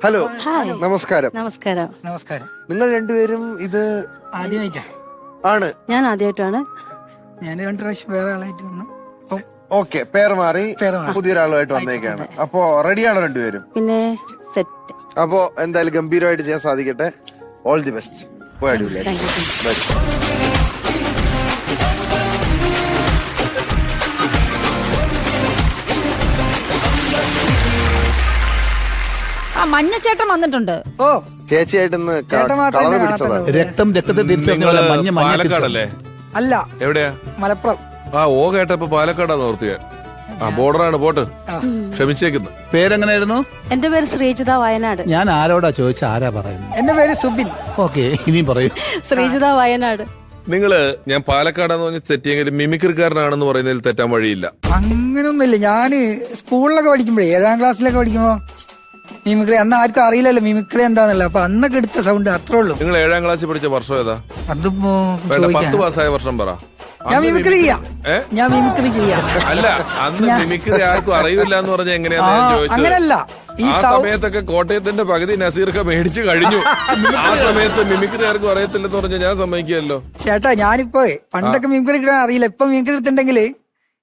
Hello, നമസ്കാരം. നമസ്കാരം. നമസ്കാരം. നിങ്ങൾ രണ്ടുപേരും ഇത് ആദ്യമായിട്ടാ? ആണ്. ഞാൻ ആദ്യമായിട്ടാണ്. ഞാൻ 2 പ്രാവശ്യം വേറെ ആളായിട്ട് വന്നു. ഓക്കെ, പേര് മാറി പുതിയൊരാളുമായിട്ട് വന്നേക്കാണ്. അപ്പോ റെഡിയാണോ രണ്ടുപേരും? പിന്നെ സെറ്റ്. അപ്പോ എന്തായാലും ഗംഭീരമായിട്ട് ചെയ്യാൻ സാധിക്കട്ടെ. All the best. പോയി അടിപൊളി. മഞ്ഞച്ചേട്ടൻ വന്നിട്ടുണ്ട്. ഓ, ചേച്ചിയായിട്ടൊന്ന് രക്തം രക്തത്തെ തിരിച്ചറിഞ്ഞ മഞ്ഞ പാലക്കാടല്ലേ? അല്ല, എവിടെയാ? മലപ്പുറം. ഓ കേട്ടപ്പോ പാലക്കാടാന്ന് ഓർത്തിയ. ബോർഡറാണ്, പോട്ട്. ക്ഷമിച്ചേക്കുന്നു. പേരെങ്ങനെയായിരുന്നു? എന്റെ പേര് ശ്രീജിത, വയനാട്. ഞാൻ ആരോടാ ചോദിച്ച ആരാ പറയുന്നത്? എന്റെ പേര് സുബിൻ. ഓക്കെ, ഇനിയും പറയൂ. ശ്രീജിത, വയനാട്. നിങ്ങള് ഞാൻ പാലക്കാടാന്ന് പറഞ്ഞ് തെറ്റിയെങ്കിലും മിമിക്രിക്കാരനാണെന്ന് പറയുന്നതിൽ തെറ്റാൻ വഴിയില്ല. അങ്ങനൊന്നുമില്ല. ഞാന് സ്കൂളിലൊക്കെ പഠിക്കുമ്പോഴേ 7ാം ക്ലാസ്സിലൊക്കെ പഠിക്കുമ്പോ മിമിക്രി അന്ന് ആർക്കും അറിയില്ലല്ലോ മിമിക്രി എന്താന്നല്ല. അപ്പൊ അന്നൊക്കെ എടുത്ത സൗണ്ട് അത്രേ ഉള്ളൂ. നിങ്ങൾ 7ാം ക്ലാസ്സിൽ പഠിച്ച വർഷം ഏതാ? അതിപ്പോ 10 പാസ്സായ വർഷം പറ. ഞാൻ മിമിക്രി ചെയ്യാം. ഞാൻ മിമിക്രി ചെയ്യാം. അല്ല, അന്ന് മിമിക്രി ആർക്കും അറിയില്ല എന്ന് പറഞ്ഞ എങ്ങനെയാന്ന് ഞാൻ ചോദിച്ചത്. അങ്ങനല്ല. ആ സമയത്തൊക്കെ കോട്ടയത്തിന്റെ പകുതി നസീർക്ക് മേടിച്ചു കഴിഞ്ഞു. ആ സമയത്ത് മിമിക്രി ആർക്കും അറിയത്തില്ലെന്ന് പറഞ്ഞ ഞാൻ സമ്മതിക്കുകയല്ലോ. ചേട്ടാ, ഞാനിപ്പോ പണ്ടൊക്കെ മിമിക്രി കിട്ടാൻ അറിയില്ല. ഇപ്പൊ മിമിക്രി എടുത്തിട്ടുണ്ടെങ്കില്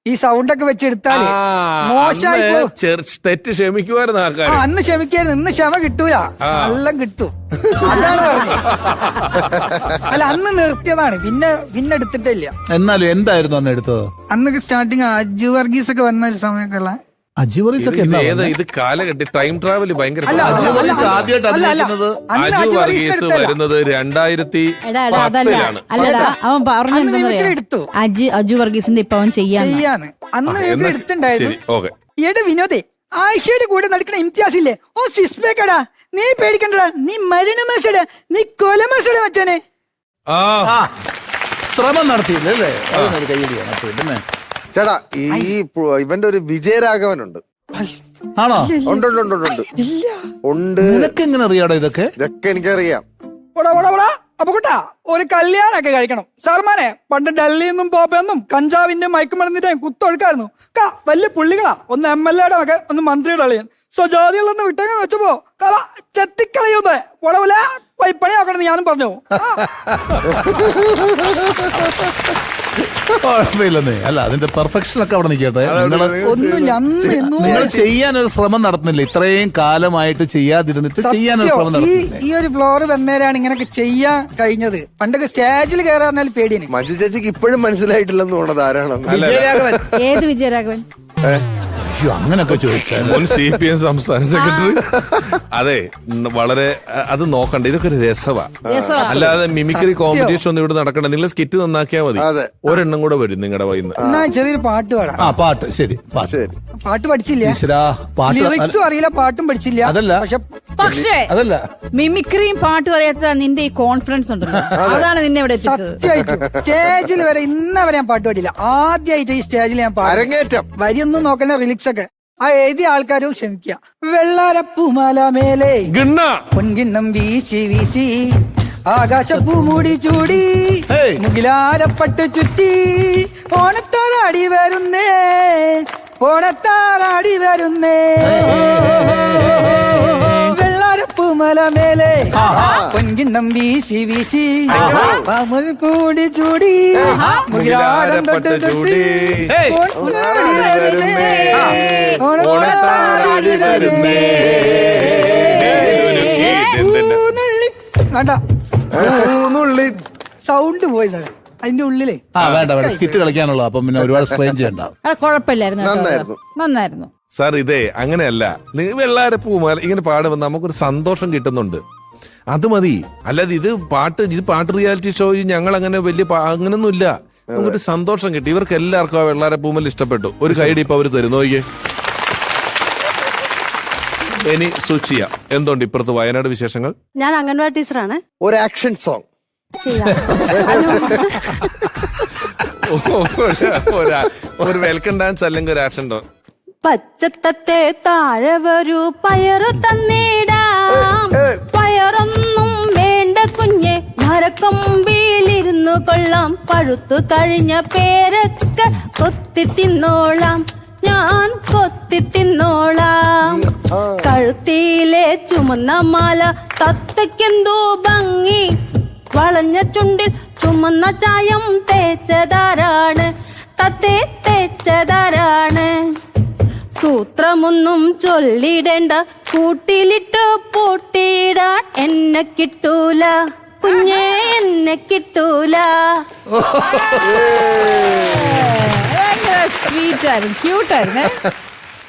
ഈ സൗണ്ട് ഒക്കെ വെച്ചെടുത്താല് മോശമായി തെറ്റ് ക്ഷമിക്കുമായിരുന്നു ആൾക്കാർ. അന്ന് ക്ഷമിക്കായിരുന്നു. ഇന്ന് ക്ഷമ കിട്ടൂല. എല്ലാം കിട്ടും. അതാണ് പറഞ്ഞത്. അല്ല, അന്ന് നിർത്തിയതാണ്. പിന്നെ എടുത്തിട്ടില്ല. എന്നാലും എന്തായിരുന്നു അന്ന് എടുത്തത്? അന്നൊക്കെ സ്റ്റാർട്ടിങ് അജു വർഗീസ് ഒക്കെ വന്ന ഒരു സമയമൊക്കെയുള്ള ഇത് കാലഘട്ടി ടൈം ട്രാവൽ ഭയങ്കര. അജു വർഗീസ് വരുന്നത് 2010-ലാണ്. അല്ലടാ, അവൻ പറഞ്ഞു അജു വർഗീസിന്റെ ഇപ്പൊ അവൻ ചെയ്യാന്ന്. അന്ന് എടുത്തിണ്ടായിരുന്നു. ഈയുടെ വിനോദേ, ആയിഷയുടെ കൂടെ നടക്കുന്ന ഇംതിയാസില്ലേ, ഓ സിസ്ബേക്കടാ, നീ പേടിക്കണ്ടടാ, നീ മരണ മസടാ, നീ കൊല മസട മച്ചാനെ. ശ്രമം നടത്തിയില്ലേ? കൈയടിയാണ്. ചേട്ടാ, ഇവന്റെ ഒരു വിജയരാഘവനുണ്ട്. ആണോ? ഉണ്ട്. നിനക്ക് എങ്ങനെ അറിയാടോ ഇതൊക്കെ? ഇതൊക്കെ എനിക്കറിയാം. അപ്പൊ കൂട്ടാ, ഒരു കല്യാണൊക്കെ കഴിക്കണം. സാർമാനെ, പണ്ട് ഡൽഹിയിൽ നിന്നും ബോംബെന്നും കഞ്ചാവിന്റെ മയക്കുമരുന്നിന്റെ കുത്തൊഴുക്കായിരുന്നു. വലിയ പുള്ളികളാ. ഒന്ന് MLA-യുടെ മകൻ, ഒന്ന് മന്ത്രിയുടെ അളിയൻ. സ്വജാതികളൊന്ന് വിട്ടങ്ങ് വെച്ചപ്പോ ചെത്തിക്കളയുന്നേ പൊടവല പൈപ്പണി ആക്കണമെന്ന് ഞാനും പറഞ്ഞു. കുഴപ്പമില്ലെന്നേ. അല്ല, അതിന്റെ പെർഫെക്ഷൻ ഒക്കെ അവിടെ നിൽക്കട്ടെ. നിങ്ങൾ ചെയ്യാനൊരു ശ്രമം നടത്തുന്നില്ല. ഇത്രയും കാലമായിട്ട് ചെയ്യാതിരുന്നിട്ട് ചെയ്യാനൊരു ശ്രമം നടത്തുന്നില്ല. ഈ ഒരു ഫ്ലോർ വന്നേരാണ് ഇങ്ങനൊക്കെ ചെയ്യാൻ കഴിഞ്ഞത്. പണ്ടൊക്കെ സ്റ്റേജിൽ കയറാൻ പേടിയാണ്. മഞ്ജു ചേച്ചിക്ക് ഇപ്പോഴും മനസ്സിലായിട്ടില്ലെന്ന് തോന്നുന്നത് ആരാണെന്ന്. വിജയരാഘവൻ. ഏത് വിജയരാഘവൻ? അങ്ങനൊക്കെ ചോദിച്ചാൽ മുൻ CPM സംസ്ഥാന സെക്രട്ടറി. അതെ, വളരെ അത് നോക്കണ്ട. ഇതൊക്കെ ഒരു രസവാ. അല്ലാതെ മിമിക്രി കോമ്പറ്റീഷൻ ഒന്നും ഇവിടെ നടക്കണ്ട. നിങ്ങൾ സ്കിറ്റ് നന്നാക്കിയാൽ മതി. ഒരെണ്ണം കൂടെ വരും നിങ്ങളുടെ വൈന്ന്. ചെറിയൊരു പാട്ട് പാടാം. പാട്ട്. ശരി, പാട്ട് പഠിച്ചില്ല. ലിറിക്സും അറിയില്ല, പാട്ടും പഠിച്ചില്ല. പക്ഷേ അതല്ല, മിമിക്രിയും പാട്ടും അറിയാത്ത നിന്റെ ഈ കോൺഫിഡൻസ് ഉണ്ടല്ലോ, അതാണ് നിന്നെ ഇവിടെ എത്തിച്ചത്. സത്യമായിട്ടും സ്റ്റേജിൽ വരെ ഇന്നവരെ ഞാൻ പാട്ട് പാടില്ല. ആദ്യമായിട്ട് ഈ സ്റ്റേജിൽ ഞാൻ അരങ്ങേറ്റം. വരിയൊന്നും നോക്കണ്ട, റിലിക്സ് ഒക്കെ. ആ എഴുതിയ ആൾക്കാരും ക്ഷമിക്കുക. വെള്ളാരപ്പൂമാല മേലെ പൊൻകിണ്ണം വീശി വീശി, ആകാശപ്പൂ മൂടി ചൂടി, മുകിലാരപ്പട്ട് ചുറ്റി, ഓണത്താറാടി വരുന്നേ, ഓണത്താറാടി വരുന്നേ. വെള്ളാരപ്പൂമല മേലെ പൊൻകിണ്ണം വീശി വീശി, കൂടി ചൂടി, മുകിലാരം തൊട്ട് തൊട്ടി, ഓണത്താറാടി വരുന്നേ. സൗണ്ട് പോയി സാറേ അതിന്റെ ഉള്ളിലേ. വേണ്ട, സ്കിറ്റ് കളിക്കാനുള്ള. അപ്പം പിന്നെ ഒരുപാട് സ്ട്രെയിൻ ചെയ്യണ്ട. കുഴപ്പമില്ലായിരുന്നു, നന്നായിരുന്നു സാർ. ഇതേ അങ്ങനെയല്ല, വെള്ളാരപ്പൂമാല ഇങ്ങനെ പാടുമ്പോൾ നമുക്കൊരു സന്തോഷം കിട്ടുന്നുണ്ട്. അത് മതി. അല്ലാതെ ഇത് പാട്ട് റിയാലിറ്റി ഷോ ഞങ്ങൾ അങ്ങനെ വലിയ അങ്ങനൊന്നും ഇല്ല. നമുക്കൊരു സന്തോഷം കിട്ടി. ഇവർക്ക് എല്ലാവർക്കും ആ വെള്ളാരപ്പൂമല ഇഷ്ടപ്പെട്ടു. ഒരു കൈഡി ഇപ്പൊ അവര് തരും. നോക്കിയേ. ഇനി സൂചിയ എന്തുണ്ട് ഇപ്പുറത്ത് വയനാട് വിശേഷങ്ങൾ? ഞാൻ അംഗൻവാടി ടീച്ചറാണ്. ഒരു ആക്ഷൻ സോങ് ഒരു വെൽക്കം ഡാൻസ് അല്ലെങ്കിൽ ഒരു ആക്ഷൻ ഡോ. പച്ചത്തത്തെ താഴെ വരൂ, പയറ് തന്നിടാം, പയറൊന്നും വേണ്ട കുഞ്ഞെ, മരക്കൊമ്പിലിരുന്നു കൊള്ളാം, പഴുത്തു കഴിഞ്ഞ പേരൊക്കെ കൊത്തി തിന്നോളാം, ഞാൻ കൊത്തി തിന്നോളാം, കഴുത്തിലെ ചുമ ചുമന്ന മാല തത്തയ്ക്കെന്തോ ഭംഗി, വളഞ്ഞ ചുണ്ടിൽ ചുമന്ന ചായം തേച്ചതാരാണ്, തത്തേ തേച്ചതാരാണ്. സൂത്രമൊന്നും ചൊല്ലിടേണ്ട, കൂട്ടിലിട്ട് പൂട്ടിയിടാൻ എന്നെ കിട്ടൂല കുഞ്ഞേ, എന്നെ കിട്ടൂല. സ്വീറ്റ് ആയിരുന്നു, ക്യൂട്ടായിരുന്നേ.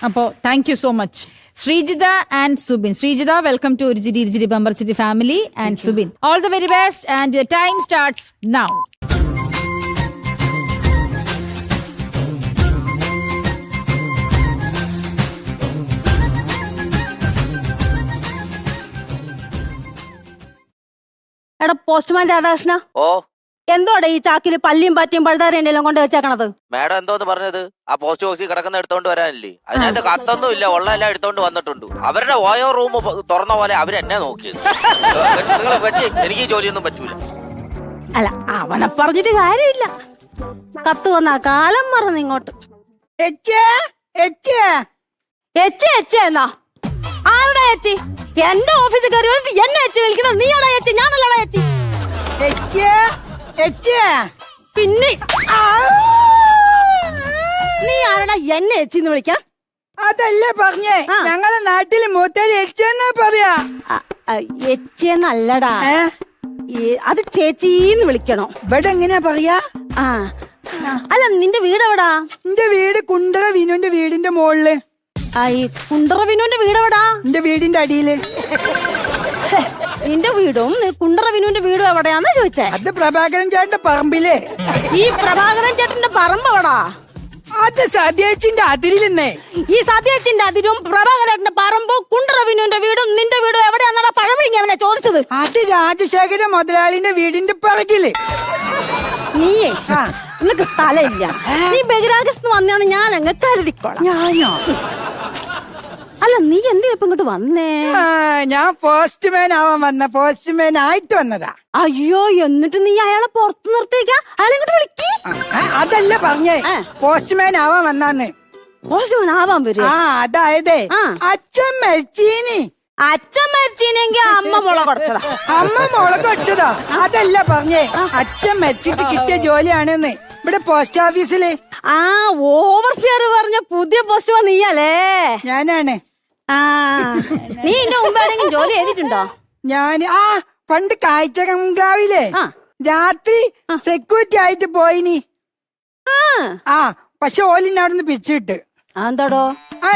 അപ്പോ thank you so much Sreejitha and Subin. Sreejitha, welcome to ഇരിജിരി ഇരിജിരി bumper chitty family. And Subin, all the very best and time starts now. എടാ പോസ്റ്റ്മാൻ രാധാകൃഷ്ണ, ഓ എന്തോടെ ഈ ചാക്കില് പല്ലിയും പാറ്റിയും പഴുതാരേണ്ടെല്ലാം കൊണ്ട് വെച്ചേക്കണത്? മാഡം എന്തോന്ന് പറഞ്ഞത്? ആ പോസ്റ്റ് ബോക്സിൽ കിടക്കുന്ന എടുത്തോണ്ട് വരാനില്ലേ? അതിനകത്ത് കത്തൊന്നും ഇല്ല, ഉള്ള എല്ലാം എടുത്തോണ്ട് വന്നിട്ടുണ്ട്. അവരുടെ ഓയോ റൂം തുറന്ന പോലെ അവരെന്നെ നോക്കിയത്. നിങ്ങൾ വെച്ച് എനിക്ക് ഈ ജോലിയൊന്നും പറ്റൂല. അല്ല, അവനെ പറഞ്ഞിട്ട് കാര്യമില്ല. കത്ത് വന്ന കാലം മറന്ന് ഇങ്ങോട്ട് എന്നാ ആരുടെ ചേച്ചി? എന്റെ ഓഫീസിൽ കയറി എന്നെ ചേച്ചി വിളിക്കുന്നത് നീയാണോ ചേച്ചി? ഞാനല്ലടാ ചേച്ചി. പിന്നെ നീ ആരടാ എന്നെ ചേച്ചിന്ന് വിളിക്കാം? അതല്ല പറഞ്ഞേ, ഞങ്ങളെ നാട്ടില് മൂത്തേരി എച്ചെന്നാ പറയാ. എച്ചെന്നല്ലടാ, അത് ചേച്ചീന്ന് വിളിക്കണോ? ഇവിടെ എങ്ങനെയാ പറയാ? ആ അല്ല, നിന്റെ വീട് എവിടാ? എന്റെ വീട് കുണ്ടറ വിനുവിന്റെ വീടിന്റെ മുകളില്. ഈ കുണ്ടറ വിനുവിന്റെ വീട് എവിടാ? എന്റെ വീടിന്റെ അടിയില്. നിന്റെ വീടും കുണ്ടറ വിനുവിന്റെ വീടും എവിടെയാന്ന് ചോദിച്ചേ? അത് പ്രഭാകരൻ ചേട്ടന്റെ പറമ്പില്. ഈ പ്രഭാകരൻ ചേട്ടന്റെ പറമ്പ് എവിടാ? അത് സദ്യേച്ചിന്റെ അതിരിലെന്നേ. ഈ സദ്യേച്ചിന്റെ അതിരും പ്രഭാകരന്റെ പറമ്പും കുണ്ടറ വിനുവിന്റെ വീടും നിന്റെ വീടും എവിടെയാന്നാ പഴമിങ്ങി അവനെ ചോദിച്ചത്? അത് രാജശേഖര മുതലാളിന്റെ വീടിന്റെ പിറകില്. നീയേ നിനക്ക് സ്ഥലമില്ല, നീ ബഹിരാകാശത്ത് വന്നാന്ന് ഞാൻ അങ്ങ് കരുതിക്കോളാം. ഞാനോ? അല്ല, നീ എന്തിനിപ്പ ഇങ്ങോട്ട് വന്നേ? ഞാൻ പോസ്റ്റ്മാൻ ആവാൻ വന്ന, പോസ്റ്റ്മാൻ ആയിട്ട് വന്നതാ. അയ്യോ, എന്നിട്ട് നീ അയാളെ പുറത്ത് നിർത്തിയേക്കാ? അയാളെ ഇങ്ങോട്ട് വിളിക്ക്. അതല്ല പറഞ്ഞേ, പോസ്റ്റ്മാൻ ആവാൻ വന്നാന്ന്. പോസ്റ്റ്മാൻ ആവാൻ വരും? അതായത് അച്ഛൻ മരിച്ചീനി. അച്ഛൻ മരിച്ചീനെങ്കിൽ അമ്മ മുള കൊടുത്തതാ. അമ്മ മുള കൊടുത്തതാ? അതല്ല പറഞ്ഞേ, അച്ഛൻ മരിച്ചിട്ട് കിട്ടിയ ജോലിയാണെന്ന് ഇവിടെ പോസ്റ്റ് ഓഫീസില്. ഓവർസിയർ പറഞ്ഞ പുതിയ പോസ്റ്റ്മാൻ നീയല്ലേ? ഞാനാണ്. നീ ഇതിന്റെ മുമ്പ് ഏതെങ്കിലും ജോലി ചെയ്തിട്ടുണ്ടോ? ഞാൻ പണ്ട് കാഴ്ചകങ്കാവിലെ രാത്രി സെക്യൂരിറ്റി ആയിട്ട് പോയിനി. പക്ഷെ ഓലിന്നെ അവിടെ നിന്ന് പിരിച്ചിട്ട്. എന്താടോ?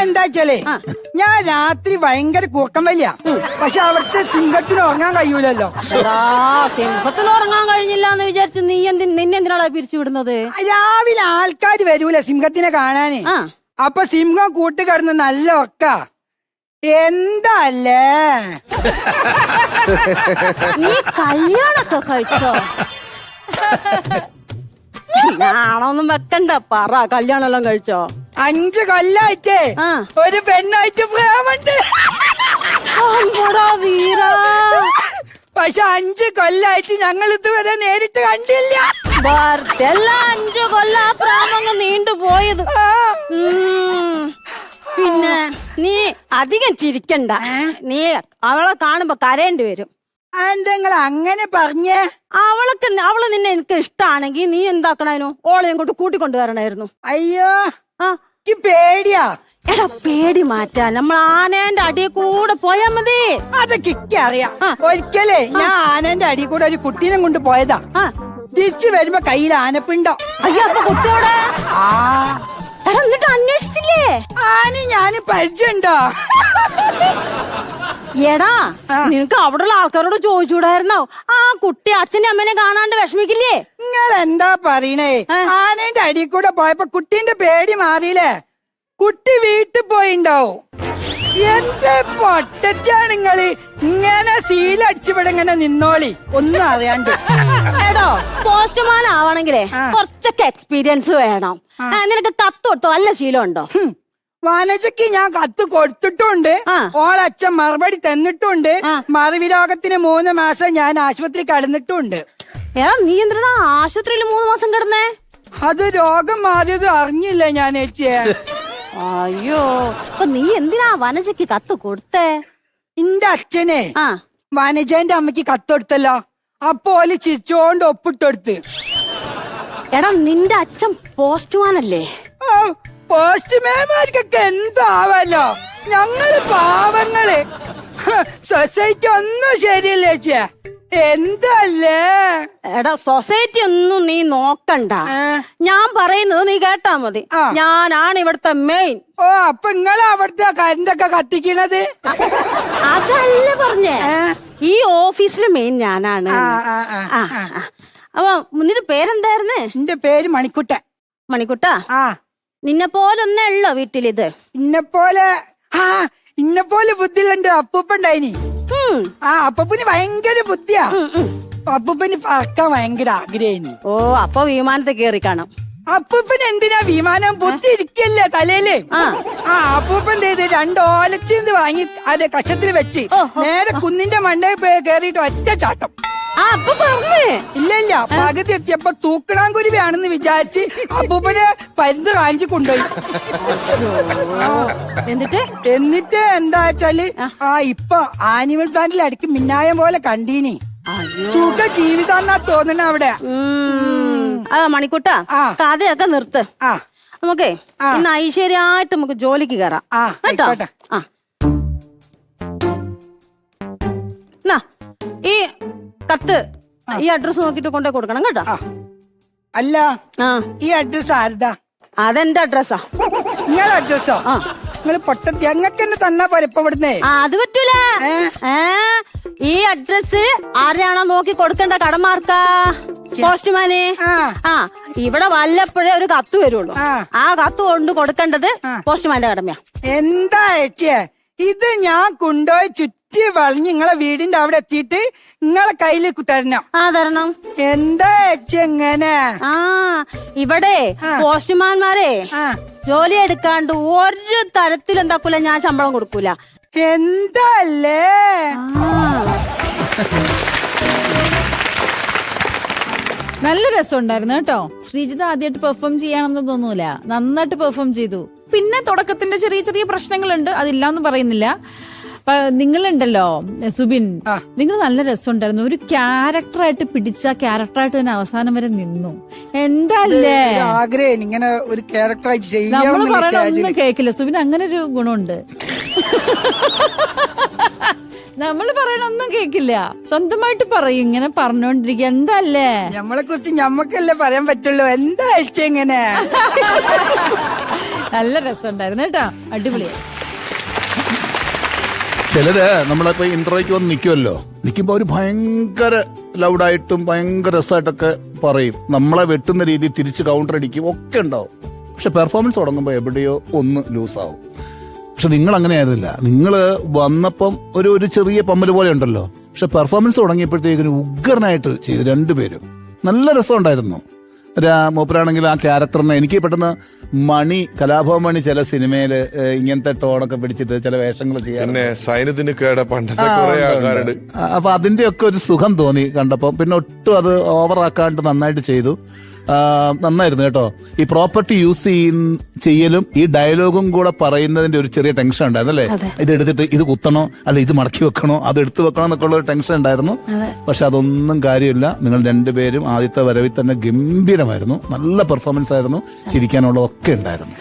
എന്താ വെച്ചാലേ, ഞാൻ രാത്രി ഭയങ്കര കൂക്കം വലിയ, പക്ഷെ അവിടുത്തെ സിംഹത്തിന് ഉറങ്ങാൻ കഴിയൂലല്ലോ. സിംഹത്തിന് ഉറങ്ങാൻ കഴിഞ്ഞില്ല എന്ന് വിചാരിച്ചു നീ നിന്നെന്തിനാളെ പിരിച്ചു വിടുന്നത്? രാവിലെ ആൾക്കാർ വരൂല സിംഹത്തിനെ കാണാന്. അപ്പൊ സിംഹം കൂട്ടുകിടന്ന് നല്ല ഒക്ക. എന്തല്ലേ നീ കല്യാണൊക്കെ കഴിച്ചോ? ഞാണൊന്നും വെക്കണ്ട, പറ, കല്യാണം എല്ലാം കഴിച്ചോ? 5 കൊല്ലായിട്ടേ ഒരു പെണ്ണായിട്ട് പ്രേമുണ്ട്. പക്ഷെ 5 കൊല്ലായിട്ട് ഞങ്ങൾ ഇതുവരെ നേരിട്ട് കണ്ടില്ല. 5 കൊല്ല പ്രാമങ്ങ് നീണ്ടുപോയത്. പിന്നെ നീ അധികം ചിരിക്കണ്ട, നീ അവളെ കാണുമ്പോ കരയേണ്ടി വരും. നിങ്ങൾ അങ്ങനെ പറഞ്ഞേ? അവള് നിന്നെ എനിക്ക് ഇഷ്ടാണെങ്കിൽ നീ എന്താക്കണു? ഓളെ ഇങ്ങോട്ട് കൂട്ടിക്കൊണ്ടുവരണായിരുന്നു. അയ്യോ, പേടിയാ. എടാ, പേടി മാറ്റാൻ നമ്മൾ ആനേന്റെ അടിയിൽ കൂടെ പോയാ മതി. അതൊക്കെ അറിയാം. ഒരിക്കലേ ഞാൻ ആനേന്റെ അടിയിൽ കൂടെ ഒരു കുട്ടീനെ കൊണ്ട് പോയതാ. തിരിച്ചു വരുമ്പോ കയ്യിൽ ആനപ്പിണ്ടോ. അയ്യോ, അപ്പൊ കുട്ടിയോടെ എടാ എന്നിട്ട് അന്വേഷിച്ചില്ലേ? ആന ഞാന് പരിചയണ്ടോ? എടാ, നിനക്ക് അവിടെയുള്ള ആൾക്കാരോട് ചോദിച്ചൂടായിരുന്നോ? ആ കുട്ടി അച്ഛനെ അമ്മനെ കാണാണ്ട് വിഷമിക്കില്ലേ? നിങ്ങൾ എന്താ പറയണേ? ആനേന്റെ അടിയിൽ കൂടെ പോയപ്പോ കുട്ടീന്റെ പേടി മാറിയില്ലേ? കുട്ടി വീട്ടിൽ പോയിണ്ടാവും. എന്ത് പൊട്ടച്ചാണ് നിങ്ങള് ഇങ്ങനെ സീലടിച്ചിവിടെ ഇങ്ങനെ നിന്നോളി, ഒന്നും അറിയാണ്ട്. എടോ, പോസ്റ്റ്മാൻ ആവണെങ്കിലേ കുറച്ചൊക്കെ എക്സ്പീരിയൻസ് വേണം. നിനക്ക് കത്ത് കൊടുത്തോ? വല്ല ശീലം ഉണ്ടോ? വാനജയ്ക്ക് ഞാൻ കത്ത് കൊടുത്തിട്ടുണ്ട്, ഓളച്ഛൻ മറുപടി തന്നിട്ടുണ്ട്. മറവി രോഗത്തിന് 3 മാസം ഞാൻ ആശുപത്രി കിടന്നിട്ടുണ്ട്. എടാ, നീ എന്തിനാ ആശുപത്രിയിൽ 3 മാസം കിടന്നേ? അത് രോഗം മാറിയത് അറിഞ്ഞില്ല ഞാൻ ചേച്ചിയെ. അയ്യോ, അപ്പൊ നീ എന്തിനാ വനജയ്ക്ക് കത്ത് കൊടുത്തേ? ഇന്റെ അച്ഛനെ ആ വനജന്റെ അമ്മക്ക് കത്തൊടുത്തല്ലോ, അപ്പൊ ഓല് ചിരിച്ചോണ്ട് ഒപ്പിട്ടെടുത്ത്. എടാ നിന്റെ അച്ഛൻ പോസ്റ്റ്മാനല്ലേ? പോസ്റ്റ്മാൻമാർക്കൊക്കെ എന്താവല്ലോ, ഞങ്ങള് പാവങ്ങള്. സൊസൈറ്റി ഒന്നും ശരിയല്ലേ ചേച്ചിയെ, എന്തല്ലേ? എടാ സൊസൈറ്റി ഒന്നും നീ നോക്കണ്ട, ഞാൻ പറയുന്നത് നീ കേട്ടാ മതി. ഞാനാണ് ഇവിടുത്തെ മെയിൻ. ഓ, അപ്പൊ നിങ്ങൾ അവിടുത്തെ കരണ്ടൊക്കെ കത്തിക്കണത്? അതല്ല പറഞ്ഞേ, ഈ ഓഫീസിലെ മെയിൻ ഞാനാണ്. അപ്പൊ നിന്റെ പേരെന്തായിരുന്നു? എന്റെ പേര് മണിക്കുട്ടൻ. മണിക്കുട്ടാ, നിന്നെ പോലെ ഒന്നേ ഉള്ളോ വീട്ടിലിത്? ഇന്നെ പോലെ ബുദ്ധിയുള്ള എന്റെ അപ്പൂപ്പണ്ടായിനി. അപ്പൂപ്പന് ഭയങ്കര ബുദ്ധിയാ. അപ്പൂപ്പന് പറക്കാൻ ഭയങ്കര ആഗ്രഹിനി. ഓ, അപ്പൊ വിമാനത്തിൽ കേറി കാണാം. അപ്പൂപ്പൻ എന്തിനാ വിമാനം? ബുദ്ധി ഇരിക്കല്ലേ തലയില്. അപ്പൂപ്പൻ ചെയ്ത് 2 ഓലച്ചീന്ത് വാങ്ങി അത് കഷത്തിൽ വെച്ച് നേരെ കുന്നിന്റെ മണ്ടയിൽ കേറിയിട്ട് ഒറ്റ ചാട്ടം. ഇല്ല, പകുതി എത്തിയപ്പോ തൂക്കണാങ്കുരുവിയാണെന്ന് വിചാരിച്ച് അപ്പൂപ്പനെ പരുന്ന് കാഞ്ചി കൊണ്ടുപോയി. എന്നിട്ട് എന്താ വെച്ചാല് ഇപ്പൊ ആനിമൽ പ്ലാന്റിൽ അടിക്ക് മിന്നായം പോലെ കണ്ടീനി. സുഖ ജീവിതാന്നാ തോന്നണ അവിടെ. മണിക്കൂട്ടാ, കഥയൊക്കെ നിർത്ത്. നമുക്കേ ഇന്ന് ഐശ്വര്യമായിട്ട് നമുക്ക് ജോലിക്ക് കയറാം കേട്ടോ. ഈ കത്ത് ഈ അഡ്രസ് നോക്കിട്ട് കൊണ്ടേ കൊടുക്കണം കേട്ടോ. അല്ല, ഈ അഡ്രസ് ആരുതാ? അതെന്റെ അഡ്രസ്സാ. നിങ്ങളെ അഡ്രസ്സോ? നിങ്ങൾ പൊട്ടത്തി ഞങ്ങൾക്ക് തന്നെ തന്നാ പോലെ ഇപ്പൊ ഇവിടുന്ന്. അത് പറ്റൂല. ഈ അഡ്രസ് ആരെയാണോ നോക്കി കൊടുക്കേണ്ട കടമാർക്കാ? പോസ്റ്റ്മാന്. ഇവിടെ വല്ലപ്പോഴേ ഒരു കത്ത് വരുള്ളൂ. ആ കത്ത് കൊണ്ട് കൊടുക്കേണ്ടത് പോസ്റ്റ്മാന്റെ കടമയാ. എന്താ ചേച്ചിയെ ഇത്? ഞാൻ കൊണ്ടുപോയി ചുറ്റി വളഞ്ഞ് നിങ്ങളെ വീടിന്റെ അവിടെ എത്തിയിട്ട് നിങ്ങളെ കയ്യിൽ തരണം. തരണം. എന്താ ചേച്ചി എങ്ങനെ? ഇവിടെ പോസ്റ്റ്മാൻമാരെ ജോലി എടുക്കാണ്ട് ഒരു തരത്തിലും എന്താക്കൂല, ഞാൻ ശമ്പളം കൊടുക്കൂല. എന്തല്ലേ? നല്ല രസം ഉണ്ടായിരുന്നു കേട്ടോ. ശ്രീജിത ആദ്യമായിട്ട് പെർഫോം ചെയ്യാണെന്ന് തോന്നൂല, നന്നായിട്ട് പെർഫോം ചെയ്തു. പിന്നെ തുടക്കത്തിന്റെ ചെറിയ ചെറിയ പ്രശ്നങ്ങളുണ്ട്, അതില്ലാന്ന് പറയുന്നില്ല. നിങ്ങളുണ്ടല്ലോ സുബിൻ, നിങ്ങൾ നല്ല രസമുണ്ടായിരുന്നു. ഒരു ക്യാരക്ടറായിട്ട് പിടിച്ച ക്യാരക്ടറായിട്ട് തന്നെ അവസാനം വരെ നിന്നു. എന്താല്ലേ ആഗ്രഹം ഇങ്ങനെ ഒരു ക്യാരക്ടറായിട്ട് നമ്മള് പറയണ ഒന്നും കേക്കില്ല സുബിൻ. അങ്ങനെ ഒരു ഗുണമുണ്ട്. നമ്മള് പറയണൊന്നും കേക്കില്ല, സ്വന്തമായിട്ട് പറയും. ഇങ്ങനെ പറഞ്ഞോണ്ടിരിക്കുക. എന്തല്ലേ നമ്മളെ കുറിച്ച് ഞമ്മക്കല്ലേ പറയാൻ പറ്റുള്ളൂ. എന്താ ഇങ്ങനെ? നല്ല രസമുണ്ടായിരുന്നു കേട്ടോ, അടിപൊളിയാ. ചിലര് നമ്മളിപ്പോ ഇന്റർവ്യൂക്ക് വന്ന് നിൽക്കുമല്ലോ, നിൽക്കുമ്പോ അവര് ഭയങ്കര ലൗഡായിട്ടും ഭയങ്കര രസമായിട്ടൊക്കെ പറയും. നമ്മളെ വെട്ടുന്ന രീതി തിരിച്ച് കൗണ്ടർ അടിക്കും ഒക്കെ ഉണ്ടാവും. പക്ഷെ പെർഫോമൻസ് തുടങ്ങുമ്പോ എവിടെയോ ഒന്ന് ലൂസാവും. പക്ഷെ നിങ്ങൾ അങ്ങനെയായിരുന്നില്ല. നിങ്ങൾ വന്നപ്പം ഒരു ചെറിയ പമ്മല് പോലെ ഉണ്ടല്ലോ. പക്ഷെ പെർഫോമൻസ് തുടങ്ങിയപ്പോഴത്തേക്കിന് ഉഗ്രനായിട്ട് ചെയ്തു. 2 പേരും നല്ല രസമുണ്ടായിരുന്നു. മൂപ്പരാണെങ്കിൽ ആ ക്യാരക്ടറിനെ എനിക്ക് പെട്ടെന്ന് കലാഭവൻ മണി ചില സിനിമയില് ഇങ്ങനത്തെ ടോണൊക്കെ പിടിച്ചിട്ട് ചില വേഷങ്ങൾ ചെയ്യാൻ അപ്പൊ അതിന്റെ ഒക്കെ ഒരു സുഖം തോന്നി കണ്ടപ്പോ. പിന്നെ ഒട്ടും അത് ഓവറാക്കാണ്ട് നന്നായിട്ട് ചെയ്തു. നന്നായിരുന്നു കേട്ടോ. ഈ പ്രോപ്പർട്ടി യൂസ് ചെയ്യലും ഈ ഡയലോഗും കൂടെ പറയുന്നതിന്റെ ഒരു ചെറിയ ടെൻഷൻ ഉണ്ടായിരുന്നു അല്ലേ? ഇത് എടുത്തിട്ട് ഇത് കുത്തണോ അല്ല ഇത് മടക്കി വെക്കണോ അത് എടുത്തു വെക്കണോ എന്നൊക്കെ ഉള്ള ഒരു ടെൻഷൻ ഉണ്ടായിരുന്നു. പക്ഷെ അതൊന്നും കാര്യമില്ല. നിങ്ങൾ 2 പേരും ആദ്യത്തെ വരവിൽ തന്നെ ഗംഭീരമായിരുന്നു. നല്ല പെർഫോമൻസ് ആയിരുന്നു. ചിരിക്കാനുള്ളതൊക്കെ ഉണ്ടായിരുന്നു.